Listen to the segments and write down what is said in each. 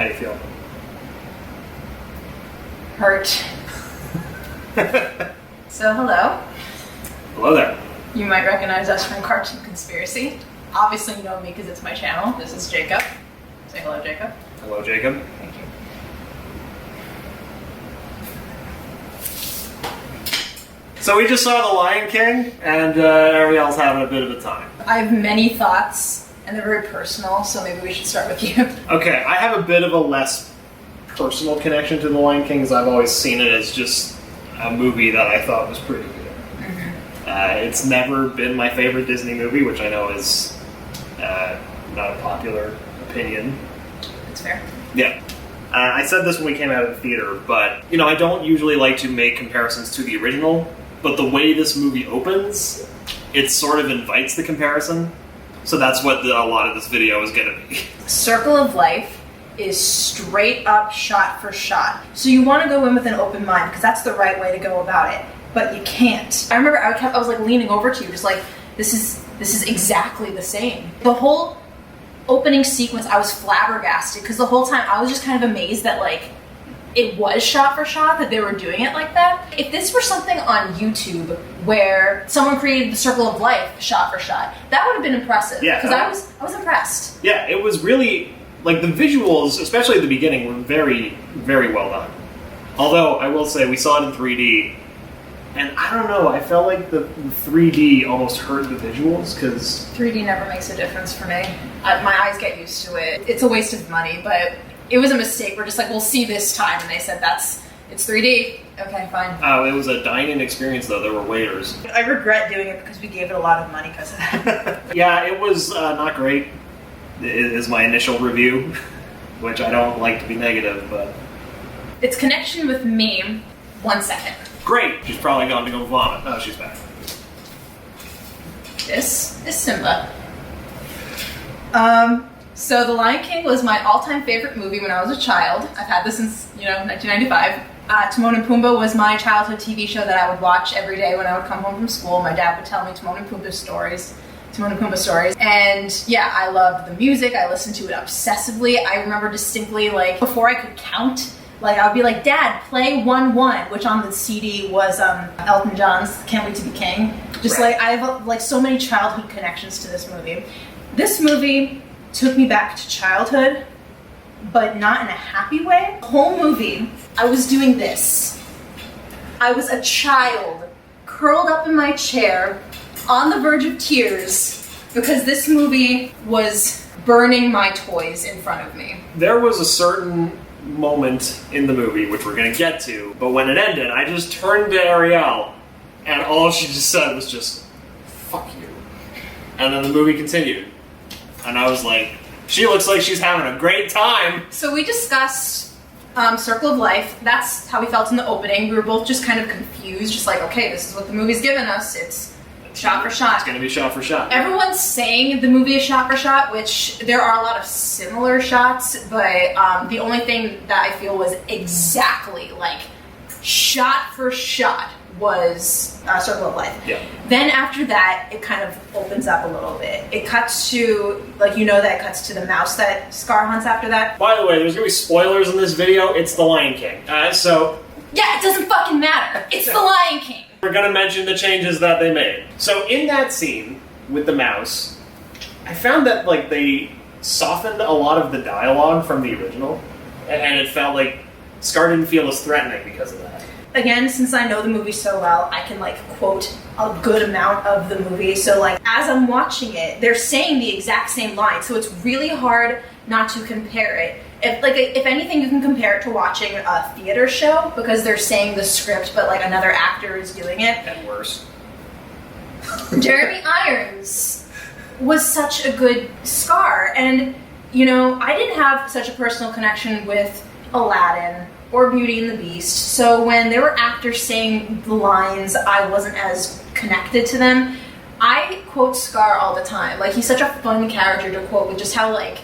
How do you feel? Hurt. So, hello. Hello there. You might recognize us from Cartoon Conspiracy. Obviously you know me because it's my channel. This is Jacob. Say hello, Jacob. Hello, Jacob. Thank you. So we just saw The Lion King, and Ariel's having a bit of a time. I have many thoughts, and they're very personal, so maybe we should start with you. Okay, I have a bit of a less personal connection to The Lion King, because I've always seen it as just a movie that I thought was pretty good. It's never been my favorite Disney movie, which I know is not a popular opinion. That's fair. Yeah. I said this when we came out of the theater, but, you know, I don't usually like to make comparisons to the original, but the way this movie opens, it sort of invites the comparison. So that's what a lot of this video is going to be. Circle of Life is straight up shot for shot. So you want to go in with an open mind, because that's the right way to go about it. But you can't. I remember I was like leaning over to you, just like, this is exactly the same. The whole opening sequence, I was flabbergasted, because the whole time I was just kind of amazed that like it was shot for shot, that they were doing it like that. If this were something on YouTube where someone created the Circle of Life shot for shot, that would have been impressive. Yeah, because I was impressed. Yeah, it was really, like, the visuals, especially at the beginning, were very, very well done. Although I will say we saw it in 3D. And I don't know, I felt like the 3D almost hurt the visuals, because 3D never makes a difference for me. My eyes get used to it. It's a waste of money, but it was a mistake. We're just like, we'll see this time, and they said it's 3D. Okay, fine. Oh, it was a dine-in experience, though. There were waiters. I regret doing it because we gave it a lot of money because of that. Yeah, it was not great, is my initial review, which I don't like to be negative, but... Its connection with me, 1 second. Great! She's probably gone to go vomit. Oh, she's back. This is Simba. So The Lion King was my all-time favorite movie when I was a child. I've had this since, 1995. Timon and Pumbaa was my childhood TV show that I would watch every day when I would come home from school. My dad would tell me Timon and Pumbaa stories. And yeah, I loved the music. I listened to it obsessively. I remember distinctly, like, before I could count, like, I would be like, Dad, play 1-1, which on the CD was Elton John's Can't Wait to Be King. Just right. Like, I have like so many childhood connections to this movie. This movie took me back to childhood, but not in a happy way. The whole movie, I was doing this. I was a child, curled up in my chair, on the verge of tears, because this movie was burning my toys in front of me. There was a certain moment in the movie, which we're going to get to, but when it ended, I just turned to Ariel, and all she just said was just, fuck you. And then the movie continued. And I was like, she looks like she's having a great time. So we discussed Circle of Life. That's how we felt in the opening. We were both just kind of confused, just like, okay, this is what the movie's given us. It's shot for shot. It's going to be shot for shot. Everyone's saying the movie is shot for shot, which there are a lot of similar shots, but the only thing that I feel was exactly like shot for shot was Circle of Life. Yeah. Then after that, it kind of opens up a little bit. It cuts to, like, that cuts to the mouse that Scar hunts after that. By the way, there's going to be spoilers in this video. It's The Lion King. So... yeah, it doesn't fucking matter. It's The Lion King. We're going to mention the changes that they made. So in that scene with the mouse, I found that, like, they softened a lot of the dialogue from the original, and it felt like Scar didn't feel as threatening because of that. Again, since I know the movie so well, I can, like, quote a good amount of the movie. So, like, as I'm watching it, they're saying the exact same line, so it's really hard not to compare it. If anything, you can compare it to watching a theater show, because they're saying the script, but, like, another actor is doing it. And worse. Jeremy Irons was such a good Scar, and, I didn't have such a personal connection with Aladdin or Beauty and the Beast, so when there were actors saying the lines, I wasn't as connected to them. I quote Scar all the time. Like, he's such a fun character to quote with just how, like,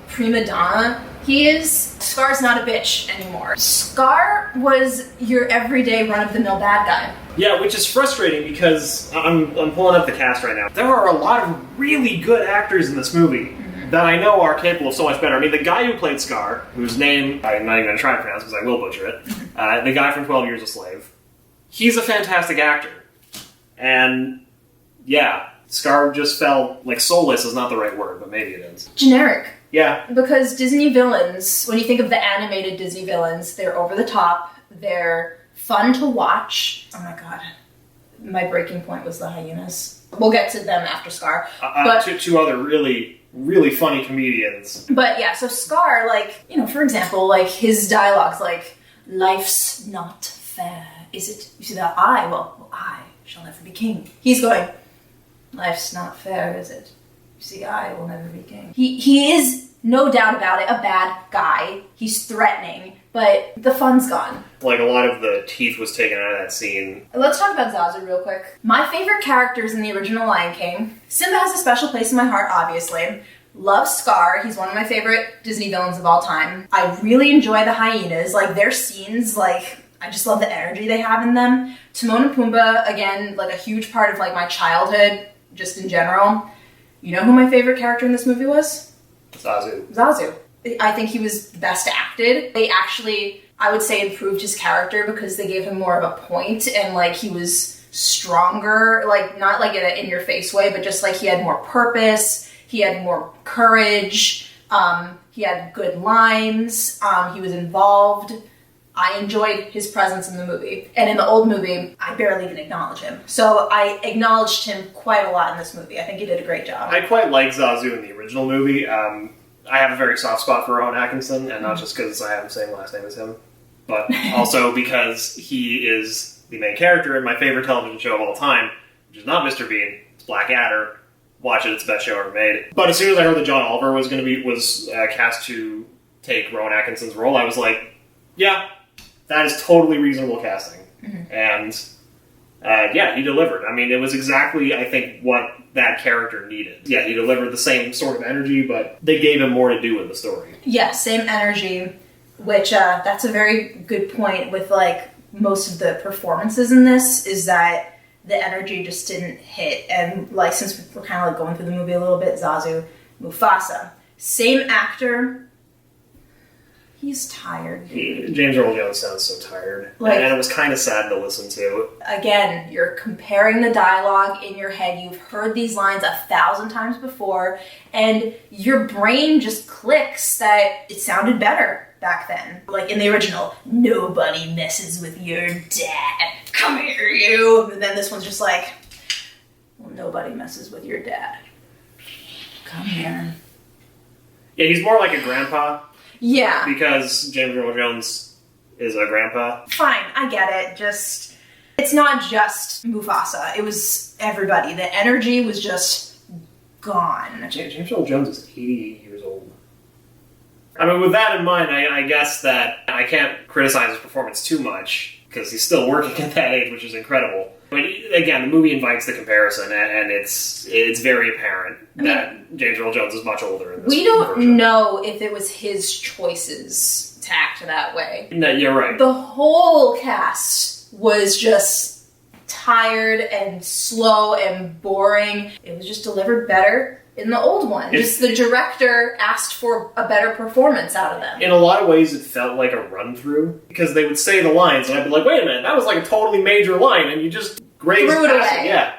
prima donna he is. Scar's not a bitch anymore. Scar was your everyday run-of-the-mill bad guy. Yeah, which is frustrating because I'm pulling up the cast right now. There are a lot of really good actors in this movie. that I know are capable of so much better. I mean, the guy who played Scar, whose name I'm not even going to try to pronounce because I will butcher it, the guy from 12 Years a Slave, he's a fantastic actor. And, yeah, Scar just felt like soulless is not the right word, but maybe it is. Generic. Yeah. Because Disney villains, when you think of the animated Disney villains, they're over the top, they're fun to watch. Oh my god. My breaking point was the Hyenas. We'll get to them after Scar. But two other really, really funny comedians. But yeah, so Scar, like, you know, for example, like his dialogue's like, life's not fair, is it? You see that I? Well, I shall never be king. He's going, life's not fair, is it? You see, I will never be king. He is, no doubt about it, a bad guy. He's threatening, but the fun's gone. Like, a lot of the teeth was taken out of that scene. Let's talk about Zazu real quick. My favorite characters in the original Lion King. Simba has a special place in my heart, obviously. Love Scar. He's one of my favorite Disney villains of all time. I really enjoy the Hyenas. Like, their scenes, like, I just love the energy they have in them. Timon and Pumbaa, again, like a huge part of, like, my childhood, just in general. You know who my favorite character in this movie was? Zazu. I think he was best acted. They actually, I would say, improved his character because they gave him more of a point and like he was stronger, like not like in an in-your-face way, but just like he had more purpose, he had more courage, he had good lines, he was involved. I enjoyed his presence in the movie. And in the old movie, I barely even acknowledge him. So I acknowledged him quite a lot in this movie. I think he did a great job. I quite like Zazu in the original movie. I have a very soft spot for Rowan Atkinson, and not just because I have the same last name as him, but also because he is the main character in my favorite television show of all time, which is not Mr. Bean, it's Blackadder. Watch it, it's the best show ever made. But as soon as I heard that John Oliver was cast to take Rowan Atkinson's role, I was like, yeah, that is totally reasonable casting. Mm-hmm. And yeah, he delivered. I mean, it was exactly, I think, what that character needed. Yeah, he delivered the same sort of energy, but they gave him more to do in the story. Yeah, same energy, which that's a very good point with, like, most of the performances in this, is that the energy just didn't hit. And, like, since we're kind of, like, going through the movie a little bit, Zazu, Mufasa, same actor. He's tired, dude. James Earl Jones sounds so tired. Like, and it was kind of sad to listen to. Again, you're comparing the dialogue in your head. You've heard these lines 1,000 times before, and your brain just clicks that it sounded better back then. Like in the original, nobody messes with your dad. Come here, you. And then this one's just like, well, nobody messes with your dad. Come here. Yeah, he's more like a grandpa. Yeah. Because James Earl Jones is a grandpa. Fine, I get it. Just, it's not just Mufasa. It was everybody. The energy was just gone. James Earl Jones is 88 years old. I mean, with that in mind, I guess that I can't criticize his performance too much, because he's still working at that age, which is incredible. I mean, again, the movie invites the comparison, and it's very apparent that James Earl Jones is much older in this We don't version. know if it was his choices to act that way. No, you're right. The whole cast was just tired and slow and boring. It was just delivered better in the old one. Just the director asked for a better performance out of them. In a lot of ways, it felt like a run-through, because they would say the lines, and I'd be like, wait a minute, that was like a totally major line, and you just grazed threw it past away. it. Yeah.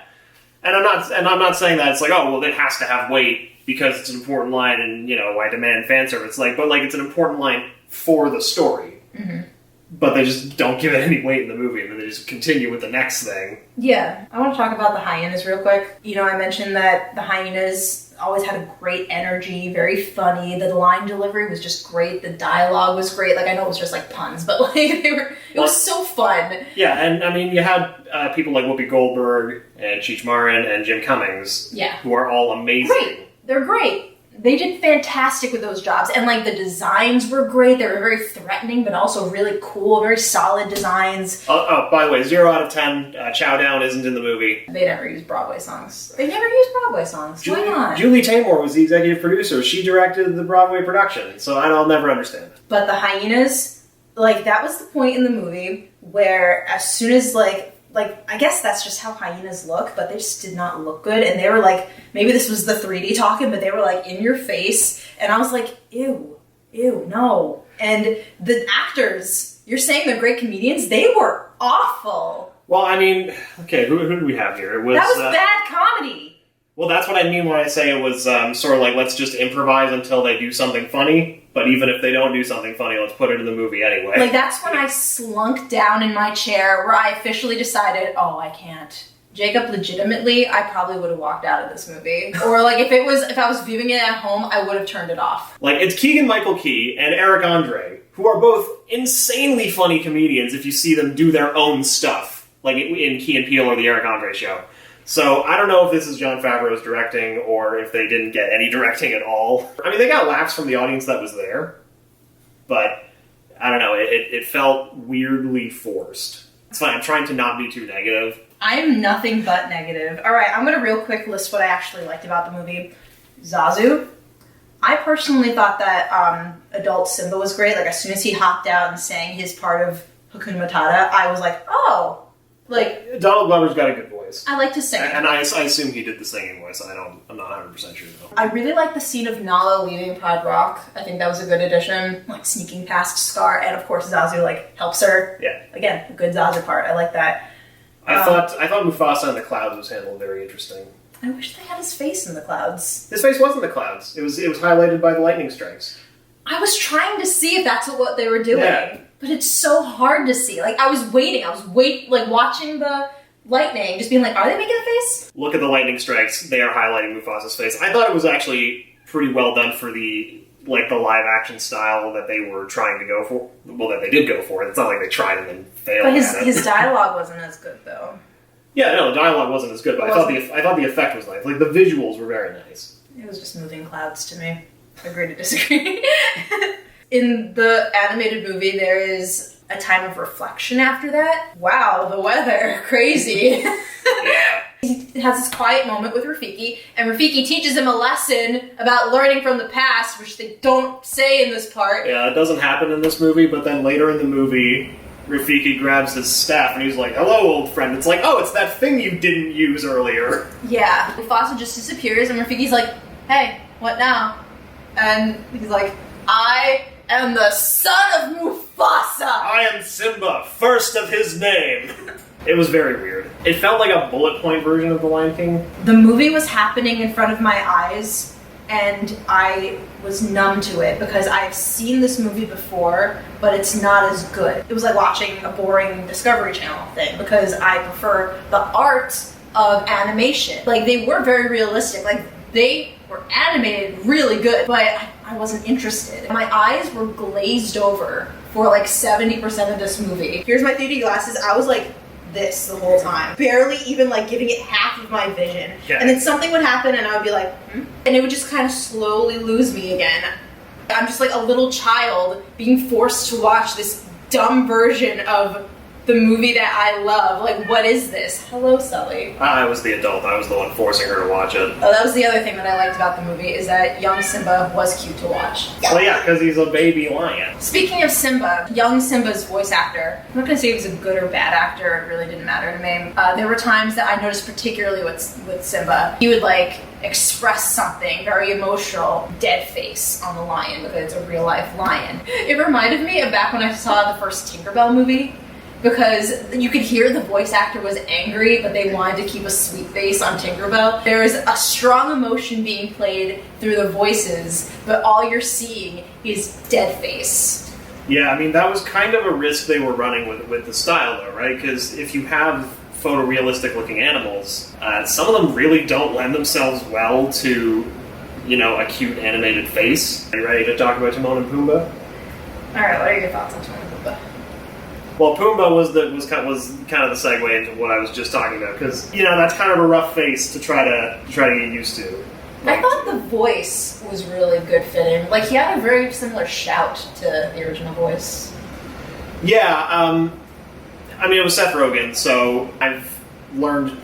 And I'm not saying that it's like, oh, well, it has to have weight because it's an important line, and, you know, I demand fan service. Like, but like, it's an important line for the story. Mm-hmm. But they just don't give it any weight in the movie, and then they just continue with the next thing. Yeah. I want to talk about the Hyenas real quick. You know, I mentioned that the Hyenas always had a great energy, very funny. The line delivery was just great. The dialogue was great. Like, I know it was just like puns, but like it was so fun. Yeah, and I mean, you had people like Whoopi Goldberg and Cheech Marin and Jim Cummings, who are all amazing. Great. They're great. They did fantastic with those jobs, and like the designs were great. They were very threatening, but also really cool, very solid designs. Oh, by the way, 0 out of 10, Chow Down isn't in the movie. They never used Broadway songs. They never used Broadway songs. Why not? Julie Taymor was the executive producer. She directed the Broadway production, so I'll never understand it. But the Hyenas, like, that was the point in the movie where as soon as, like, like, I guess that's just how hyenas look, but they just did not look good. And they were like, maybe this was the 3D talking, but they were like in your face. And I was like, ew, no. And the actors, you're saying they're great comedians? They were awful. Well, I mean, okay, who do we have here? That was bad comedy. Well, that's what I mean when I say it was sort of like, let's just improvise until they do something funny. But even if they don't do something funny, let's put it in the movie anyway. Like, that's when I slunk down in my chair where I officially decided, oh, I can't. Jacob, legitimately, I probably would have walked out of this movie. Or, like, if I was viewing it at home, I would have turned it off. Like, it's Keegan-Michael Key and Eric Andre, who are both insanely funny comedians if you see them do their own stuff. Like in Key and Peele or the Eric Andre Show. So, I don't know if this is Jon Favreau's directing or if they didn't get any directing at all. I mean, they got laughs from the audience that was there, but I don't know, it felt weirdly forced. It's fine, I'm trying to not be too negative. I am nothing but negative. Alright, I'm going to real quick list what I actually liked about the movie. Zazu. I personally thought that adult Simba was great. Like, as soon as he hopped out and sang his part of Hakuna Matata, I was like, oh! Like, Donald Glover's got a good voice. I like to sing. And I assume he did the singing voice. I'm not 100% sure though. I really like the scene of Nala leaving Pride Rock. I think that was a good addition. Like, sneaking past Scar, and of course Zazu, like, helps her. Yeah. Again, a good Zazu part. I like that. I thought Mufasa in the clouds was handled very interesting. I wish they had his face in the clouds. His face was in the clouds. It was highlighted by the lightning strikes. I was trying to see if that's what they were doing. Yeah. But it's so hard to see. Like, I was watching the lightning, just being like, are they making a face? Look at the lightning strikes. They are highlighting Mufasa's face. I thought it was actually pretty well done for the live action style that they were trying to go for. Well, that they did go for. It's not like they tried and then failed But at it. his dialogue wasn't as good, though. Yeah, no, the dialogue wasn't as good, but I thought the effect was nice. Like, the visuals were very nice. It was just moving clouds to me. Agree to disagree. In the animated movie, there is a time of reflection after that. Wow, the weather. Crazy. Yeah. He has this quiet moment with Rafiki, and Rafiki teaches him a lesson about learning from the past, which they don't say in this part. Yeah, it doesn't happen in this movie, but then later in the movie, Rafiki grabs his staff and he's like, hello, old friend. It's like, oh, it's that thing you didn't use earlier. Yeah. Mufasa just disappears, and Rafiki's like, hey, what now? And he's like, I am the son of Mufasa! I am Simba, first of his name. It was very weird. It felt like a bullet point version of The Lion King. The movie was happening in front of my eyes, and I was numb to it because I've seen this movie before, but it's not as good. It was like watching a boring Discovery Channel thing because I prefer the art of animation. Like, they were very realistic. Like, they were animated really good, but I wasn't interested. My eyes were glazed over for like 70% of this movie. Here's my 3D glasses. I was like this the whole time. Barely even like giving it half of my vision. Yeah. And then something would happen and I would be like, and it would just kind of slowly lose me again. I'm just like a little child being forced to watch this dumb version of the movie that I love. Like, what is this? Hello, Sully. I was the adult. I was the one forcing her to watch it. Oh, that was the other thing that I liked about the movie, is that young Simba was cute to watch. Well, yeah, because he's a baby lion. Speaking of Simba, young Simba's voice actor, I'm not going to say he was a good or bad actor, it really didn't matter to me. There were times that I noticed particularly with Simba. He would, like, express something very emotional, dead face on the lion, because it's a real-life lion. It reminded me of back when I saw the first Tinkerbell movie, because you could hear the voice actor was angry, but they wanted to keep a sweet face on Tinkerbell. There is a strong emotion being played through the voices, but all you're seeing is dead face. Yeah, I mean, that was kind of a risk they were running with the style, though, right? Because if you have photorealistic-looking animals, some of them really don't lend themselves well to, you know, a cute animated face. Are you ready to talk about Timon and Pumbaa? Alright, what are your thoughts on Timon and Pumbaa? Well, Pumbaa was kind of the segue into what I was just talking about, because, you know, that's kind of a rough face to try to get used to. I thought the voice was really good fitting. Like, he had a very similar shout to the original voice. Yeah, I mean, it was Seth Rogen, so I've learned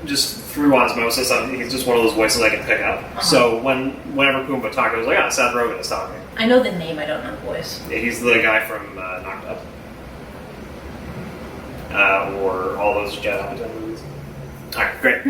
just through osmosis, he's just one of those voices I can pick up. Uh-huh. So whenever Pumbaa talked, I was like, ah, Seth Rogen is talking. I know the name, I don't know the voice. Yeah, he's the guy from Knocked Up. or all those Jedi movies. Alright, great.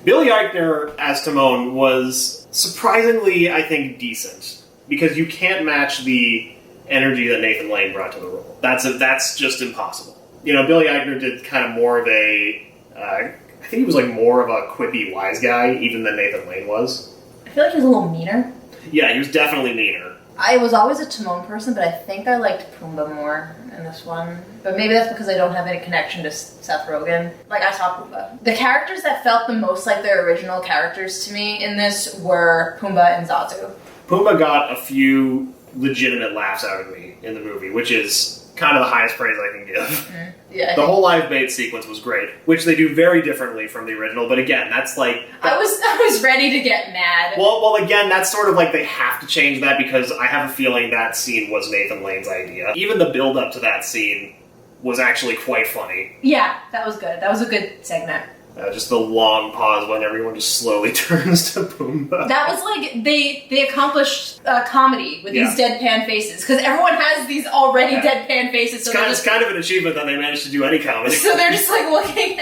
Billy Eichner as Timon was surprisingly, I think, decent. Because you can't match the energy that Nathan Lane brought to the role. That's just impossible. You know, Billy Eichner did kind of more of a... I think he was like more of a quippy wise guy, even than Nathan Lane was. I feel like he was a little meaner. Yeah, he was definitely meaner. I was always a Timon person, but I think I liked Pumbaa more in this one. But maybe that's because I don't have any connection to Seth Rogen. Like, I saw Pumbaa. The characters that felt the most like their original characters to me in this were Pumbaa and Zazu. Pumbaa got a few legitimate laughs out of me in the movie, which is kind of the highest praise I can give. Yeah, the whole live bait sequence was great, which they do very differently from the original, but again, that's like... I was ready to get mad. Well, again, that's sort of like they have to change that because I have a feeling that scene was Nathan Lane's idea. Even the build-up to that scene was actually quite funny. Yeah, that was good. That was a good segment. Just the long pause when everyone just slowly turns to Pumbaa. That was like, they accomplished comedy with these deadpan faces, because everyone has these already deadpan faces. So it's kind of an achievement that they managed to do any comedy. So they're just like looking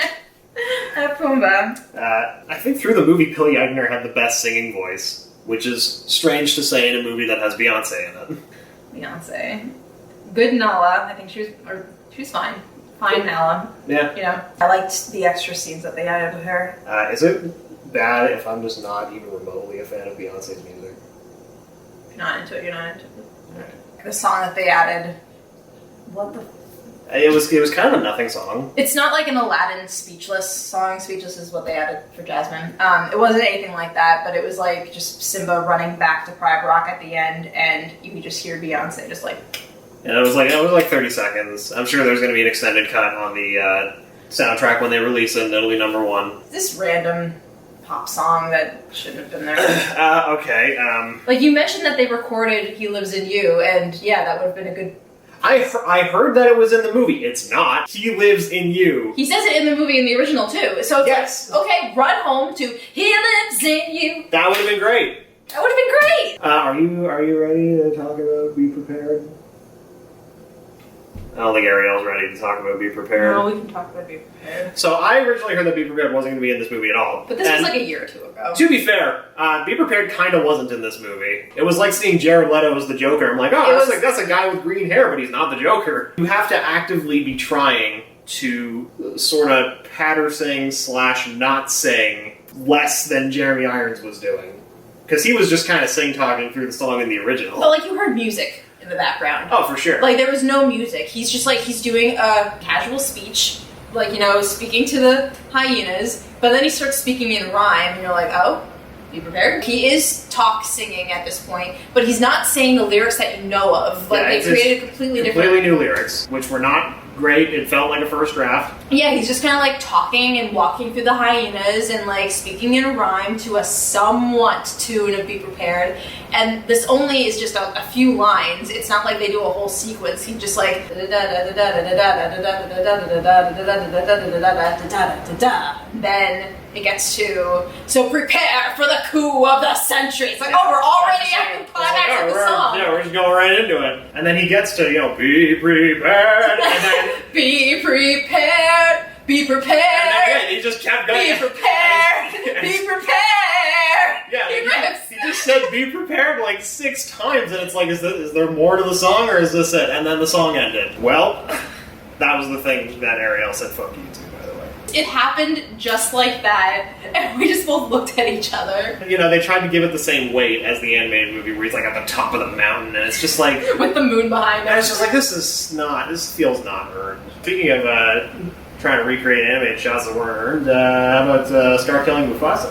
at Pumbaa. I think through the movie, Billy Eichner had the best singing voice, which is strange to say in a movie that has Beyonce in it. Beyonce. Good Nala. I think she was fine. Fine Nala. Yeah. You know, I liked the extra scenes that they added with her. Is it bad if I'm just not even remotely a fan of Beyonce's music? If you're not into it, you're not into it. Right. The song that they added. What the... It was kind of a nothing song. It's not like an Aladdin Speechless song. Speechless is what they added for Jasmine. It wasn't anything like that, but it was like just Simba running back to Pride Rock at the end, and you could just hear Beyonce just like... And it was like 30 seconds. I'm sure there's going to be an extended cut on the soundtrack when they release it, and it'll be number one. This random pop song that shouldn't have been there. Okay. Like, you mentioned that they recorded He Lives in You, and yeah, that would have been a good... I heard that it was in the movie. It's not. He Lives in You. He says it in the movie in the original, too. So it's yes. like, okay, run home to He Lives in You. That would have been great. That would have been great. Are you ready to talk about Be Prepared? I don't think Ariel's ready to talk about Be Prepared. No, we can talk about Be Prepared. So I originally heard that Be Prepared wasn't going to be in this movie at all. But this was like a year or two ago. To be fair, Be Prepared kind of wasn't in this movie. It was like seeing Jared Leto as the Joker. I'm like, oh, that's a guy with green hair, but he's not the Joker. You have to actively be trying to sort of patter sing / not sing less than Jeremy Irons was doing. Because he was just kind of sing-talking through the song in the original. But like, you heard music in the background. Oh, for sure. Like, there was no music. He's just like, he's doing a casual speech, like, you know, speaking to the hyenas, but then he starts speaking in rhyme, and you're like, oh, be prepared. He is talk singing at this point, but he's not saying the lyrics that you know of. Like, they created completely new lyrics, which were not great. It felt like a first draft. Yeah, he's just kind of like talking and walking through the hyenas and like speaking in rhyme to a somewhat tune of Be Prepared. And this only is just a few lines. It's not like they do a whole sequence. He just like then it gets to, so prepare for the coup of the century. It's like, oh, we're already at the climax of the song. Yeah, we're just going right into it. And then he gets to, be prepared, and then... Be prepared, be prepared. And then, he just kept going. Be prepared, be prepared. Yeah, he just said be prepared like 6 times, and it's like, is there more to the song, or is this it? And then the song ended. Well, that was the thing that Ariel said fuck you to, by the way. It happened just like that, and we just both looked at each other. You know, they tried to give it the same weight as the animated movie, where he's like at the top of the mountain, and it's just like... with the moon behind him. And it's just like, this feels not earned. Speaking of trying to recreate animated shots that weren't earned, how about Scar killing Mufasa?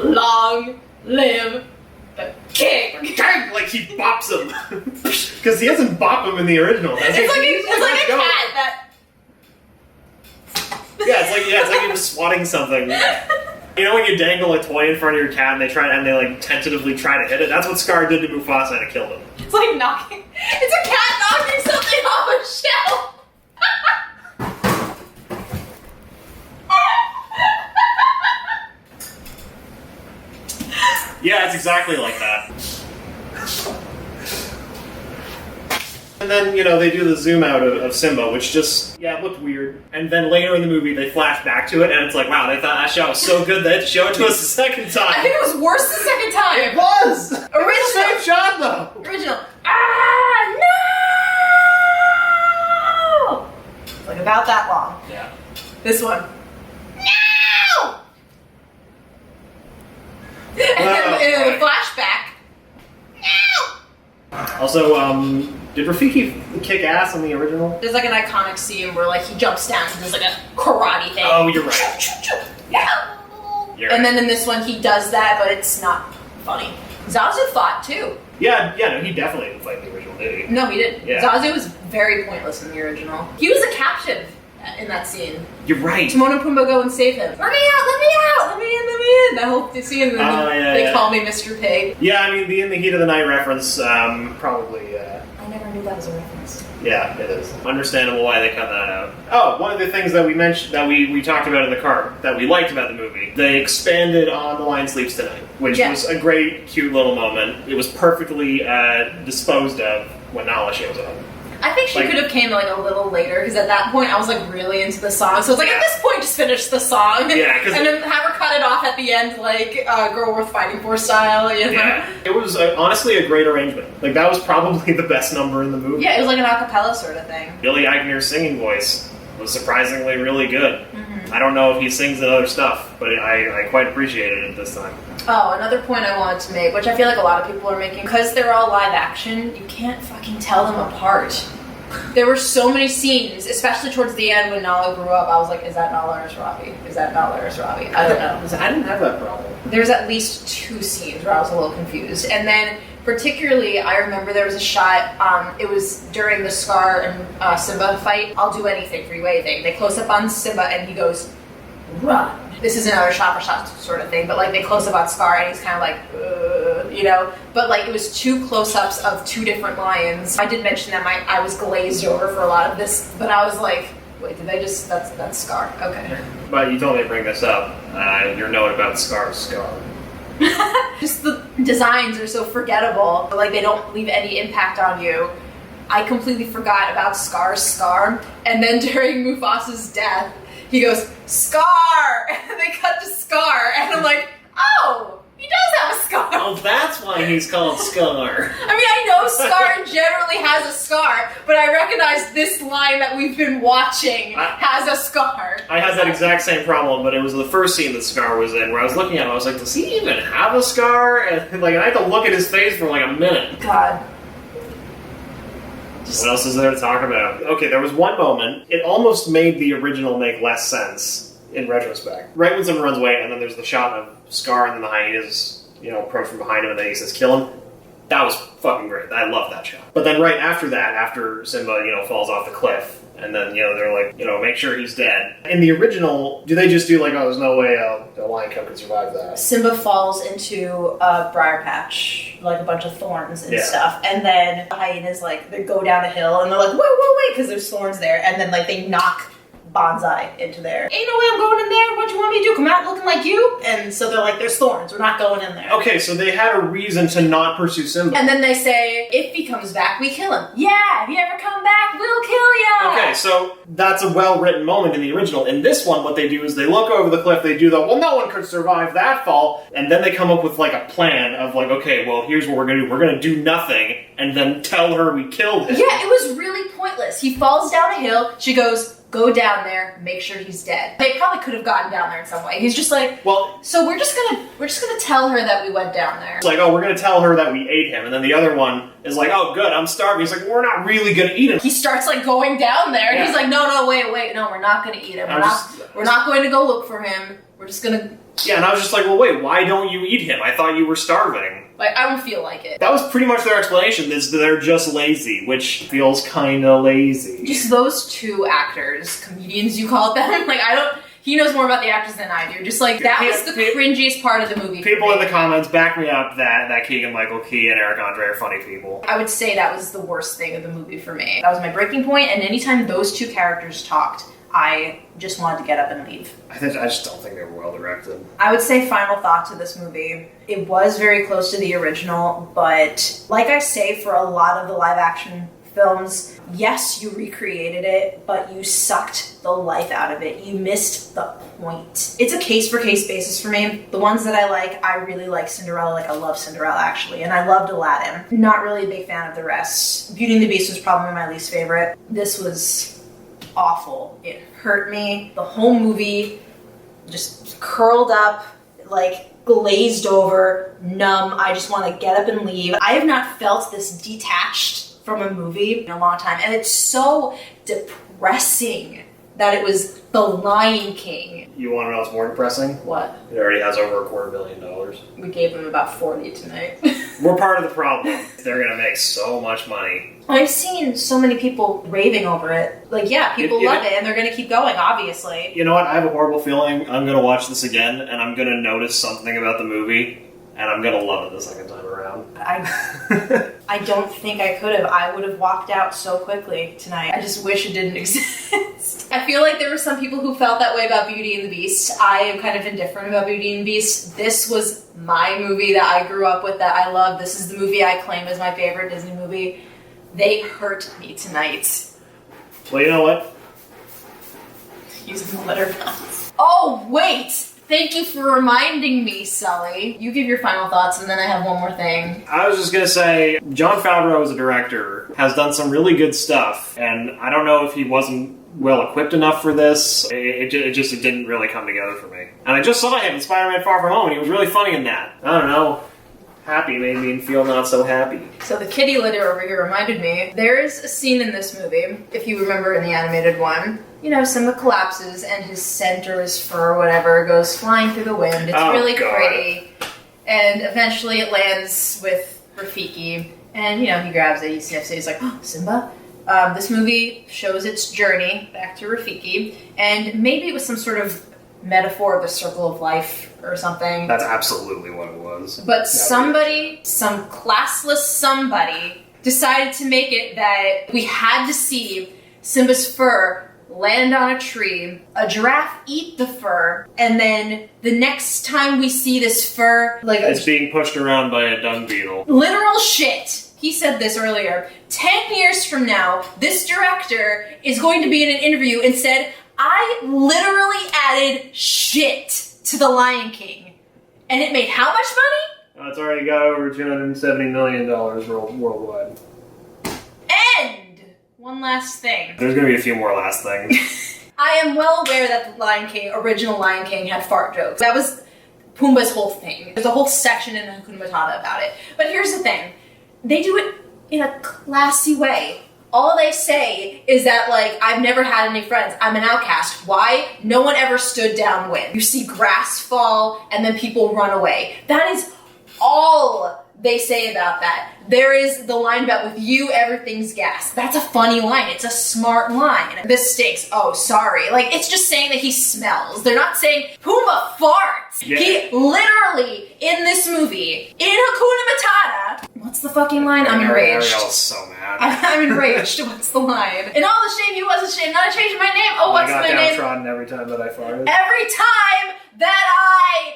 Long live the king! Like, he bops him. Because he doesn't bop him in the original. It's like a cat that... Yeah, it's like he was swatting something. You know when you dangle a toy in front of your cat and they like tentatively try to hit it? That's what Scar did to Mufasa and it killed him. It's like knocking... It's a cat knocking something off a shelf! Yeah, it's exactly like that. And then, they do the zoom out of Simba, which just, it looked weird. And then later in the movie, they flash back to it, and it's like, wow, they thought that shot was so good they had to show it to us the second time. I think it was worse the second time. It was! Original. Same shot, though. Original. No! It's like about that long. Yeah. This one. No! And the flashback. No! Also, did Rafiki kick ass in the original? There's like an iconic scene where like he jumps down and does like a karate thing. Oh, you're right. Yeah. You're and right. then in this one he does that, but it's not funny. Zazu fought too. Yeah, no, he definitely didn't fight in the original, did he? No, he didn't. Yeah. Zazu was very pointless in the original. He was a captive in that scene. You're right. Timon and Pumbaa go and save him. Let me out! Let me out! Let me in! Let me in! That whole scene, and then they call me Mr. Pig. Yeah, I mean, the In the Heat of the Night reference, probably, I never knew that was a reference. yeah, it is. Understandable why they cut that out. Oh, one of the things that we mentioned, that we talked about in the car, that we liked about the movie, they expanded on The Lion Sleeps Tonight, which was a great, cute little moment. It was perfectly disposed of when Nala shows up. I think she could have came like a little later, because at that point I was like really into the song. So it's like, at this point, just finish the song. Yeah, 'cause and then have her cut it off at the end, like Girl Worth Fighting For style, you know? Yeah, it was honestly a great arrangement. Like, that was probably the best number in the movie. Yeah, it was like an a cappella sort of thing. Billy Eichner's singing voice was surprisingly really good. Mm-hmm. I don't know if he sings in other stuff, but I quite appreciated it this time. Oh, another point I wanted to make, which I feel like a lot of people are making, because they're all live action, you can't fucking tell them apart. There were so many scenes, especially towards the end when Nala grew up, I was like, is that Nala or is Robbie? Is that Nala or is Robbie? I don't know. I didn't have that problem. There's at least 2 scenes where I was a little confused. And then, particularly, I remember there was a shot, it was during the Scar and Simba fight. I'll do anything for you, anything. They close up on Simba and he goes, run. This is another shot-for-shot sort of thing, but like they close up on Scar and he's kind of like, But like it was 2 close-ups of 2 different lions. I did mention that I was glazed over for a lot of this, but I was like, wait, did they just, that's Scar, okay. But you told me to bring this up, your note about Scar's scar. Just the designs are so forgettable, like they don't leave any impact on you. I completely forgot about Scar's scar, and then during Mufasa's death, he goes, Scar! And they cut to Scar, and I'm like, oh, he does have a scar. Oh, that's why he's called Scar. I mean, I know Scar generally has a scar, but I recognize this line that we've been watching has a scar. I had that exact same problem, but it was the first scene that Scar was in, where I was looking at him, I was like, does he even have a scar? And I had to look at his face for like a minute. God. What else is there to talk about? Okay, there was one moment. It almost made the original make less sense in retrospect. Right when someone runs away, and then there's the shot of Scar and then the hyenas, approach from behind him, and then he says, kill him. That was fucking great. I love that shot. But then right after that, after Simba, falls off the cliff, and then, they're like, make sure he's dead. In the original, do they just do like, oh, there's no way a lion cub could survive that? Simba falls into a briar patch, like a bunch of thorns and stuff, and then the hyenas, like, they go down the hill, and they're like, wait, because there's thorns there, and then, like, they knock Bonsai into there. Ain't no way I'm going in there. What you want me to do? Come out looking like you? And so they're like, there's thorns. We're not going in there. Okay, so they had a reason to not pursue Simba. And then they say, if he comes back, we kill him. Yeah, if you ever come back, we'll kill ya. Okay, so that's a well-written moment in the original. In this one, what they do is they look over the cliff, they do the, well, no one could survive that fall, and then they come up with like a plan of like, okay, well, here's what we're gonna do. We're gonna do nothing, and then tell her we killed him. Yeah, it was really pointless. He falls down a hill, she goes, go down there, make sure he's dead. They probably could have gotten down there in some way. He's just like, well, so we're just gonna tell her that we went down there. It's like, oh, we're gonna tell her that we ate him, and then the other one is like, oh, good, I'm starving. He's like, we're not really gonna eat him. He starts like going down there, and he's like, no, wait, no, we're not gonna eat him. We're not going to go look for him. We're just gonna. Yeah, and I was just like, well, wait, why don't you eat him? I thought you were starving. Like, I don't feel like it. That was pretty much their explanation, is they're just lazy, which feels kinda lazy. Just those 2 actors, comedians you call them, like, he knows more about the actors than I do. Just like, that was the cringiest part of the movie. People in the comments back me up that Keegan-Michael Key and Eric Andre are funny people. I would say that was the worst thing of the movie for me. That was my breaking point, and anytime those 2 characters talked, I just wanted to get up and leave. I just don't think they were well directed. I would say final thought to this movie. It was very close to the original, but like I say for a lot of the live action films, yes, you recreated it, but you sucked the life out of it. You missed the point. It's a case-for-case basis for me. The ones that I really like Cinderella. Like, I love Cinderella, actually, and I loved Aladdin. Not really a big fan of the rest. Beauty and the Beast was probably my least favorite. This was awful. It hurt me. The whole movie just curled up, like, glazed over, numb. I just want to get up and leave. I have not felt this detached from a movie in a long time, and it's so depressing that it was The Lion King. You want to know what's more depressing? What? It already has over $250 million. We gave them about 40 tonight. We're part of the problem. They're gonna make so much money. I've seen so many people raving over it. Like, yeah, people love it, and they're gonna keep going, obviously. You know what? I have a horrible feeling I'm gonna watch this again, and I'm gonna notice something about the movie, and I'm gonna love it the second time around. I don't think I could have. I would have walked out so quickly tonight. I just wish it didn't exist. I feel like there were some people who felt that way about Beauty and the Beast. I am kind of indifferent about Beauty and the Beast. This was my movie that I grew up with, that I love. This is the movie I claim as my favorite Disney movie. They hurt me tonight. Well, you know what? Using the letterbox. Oh, wait! Thank you for reminding me, Sully. You give your final thoughts, and then I have one more thing. I was just gonna say, Jon Favreau as a director has done some really good stuff, and I don't know if he wasn't well equipped enough for this. It didn't really come together for me. And I just saw him in Spider-Man Far From Home, and he was really funny in that. I don't know. Happy made me feel not so happy. So the kitty litter over here reminded me, there's a scene in this movie, if you remember in the animated one, you know, Simba collapses and his scent or his fur or whatever goes flying through the wind. It's really pretty. And eventually it lands with Rafiki, and, you know, he grabs it, he sniffs it, he's like, oh, Simba? This movie shows its journey back to Rafiki, and maybe it was some sort of metaphor of the circle of life or something. That's absolutely what it was. But somebody, some classless somebody, decided to make it that we had to see Simba's fur land on a tree, a giraffe eat the fur, and then the next time we see this fur, like, it's being pushed around by a dung beetle. Literal shit. He said this earlier. 10 years from now, this director is going to be in an interview and said, I literally added shit to The Lion King. And it made how much money? It's already got over $270 million worldwide. And one last thing. There's going to be a few more last things. I am well aware that the Lion King, original Lion King, had fart jokes. That was Pumbaa's whole thing. There's a whole section in Hakuna Matata about it. But here's the thing. They do it in a classy way. All they say is that, like, I've never had any friends. I'm an outcast. Why? No one ever stood downwind. You see grass fall, and then people run away. That is all they say about that. There is the line about, with you, everything's gas. That's a funny line. It's a smart line. This stinks. Oh, sorry. Like, it's just saying that he smells. They're not saying, Pumbaa farts. Yeah. He literally, in this movie, in Hakuna Matata, what's the fucking line? I'm enraged. Ariel's so mad. I'm enraged. What's the line? In all the shame he was ashamed, not changing my name. Oh, what's my name? I got downtrodden every time that I farted. Every time that I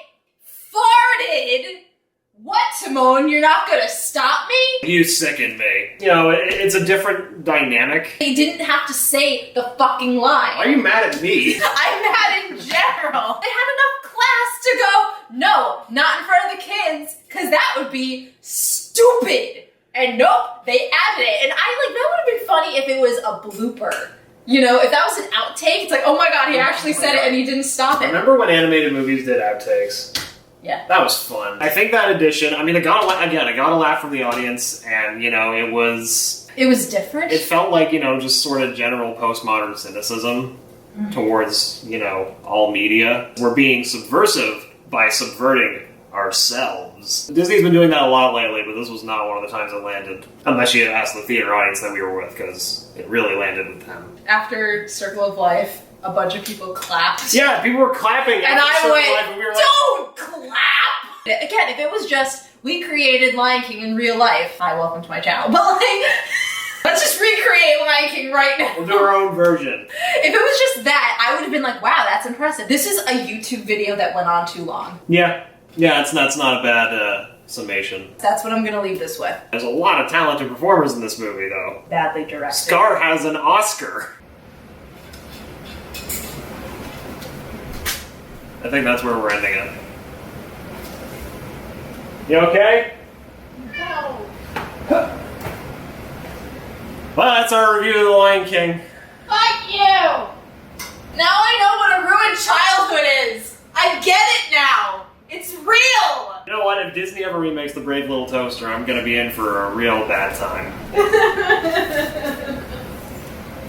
farted. What, Timon? You're not gonna stop me? You sicken me. You know, it's a different dynamic. They didn't have to say the fucking line. Why are you mad at me? I'm mad in general. They had enough class to go, no, not in front of the kids, because that would be stupid. And nope, they added it. And that would have been funny if it was a blooper. You know, if that was an outtake, it's like, oh my god, he actually said it and he didn't stop it. Remember when animated movies did outtakes? Yeah. That was fun. I think that edition, I mean, it got a laugh from the audience, and, you know, it was... It was different? It felt like, you know, just sort of general postmodern cynicism towards, you know, all media. We're being subversive by subverting ourselves. Disney's been doing that a lot lately, but this was not one of the times it landed. Unless you asked the theater audience that we were with, because it really landed with them. After Circle of Life, a bunch of people clapped. Yeah, people were clapping. And I went, don't clap! Again, if it was just, we created Lion King in real life, hi, welcome to my channel, but like, let's just recreate Lion King right now. We'll do our own version. If it was just that, I would have been like, wow, that's impressive. This is a YouTube video that went on too long. Yeah, it's not a bad summation. That's what I'm gonna leave this with. There's a lot of talented performers in this movie, though. Badly directed. Scar has an Oscar. I think that's where we're ending it. You okay? No. Well, that's our review of The Lion King. Fuck you! Now I know what a ruined childhood is! I get it now! It's real! You know what? If Disney ever remakes The Brave Little Toaster, I'm gonna be in for a real bad time.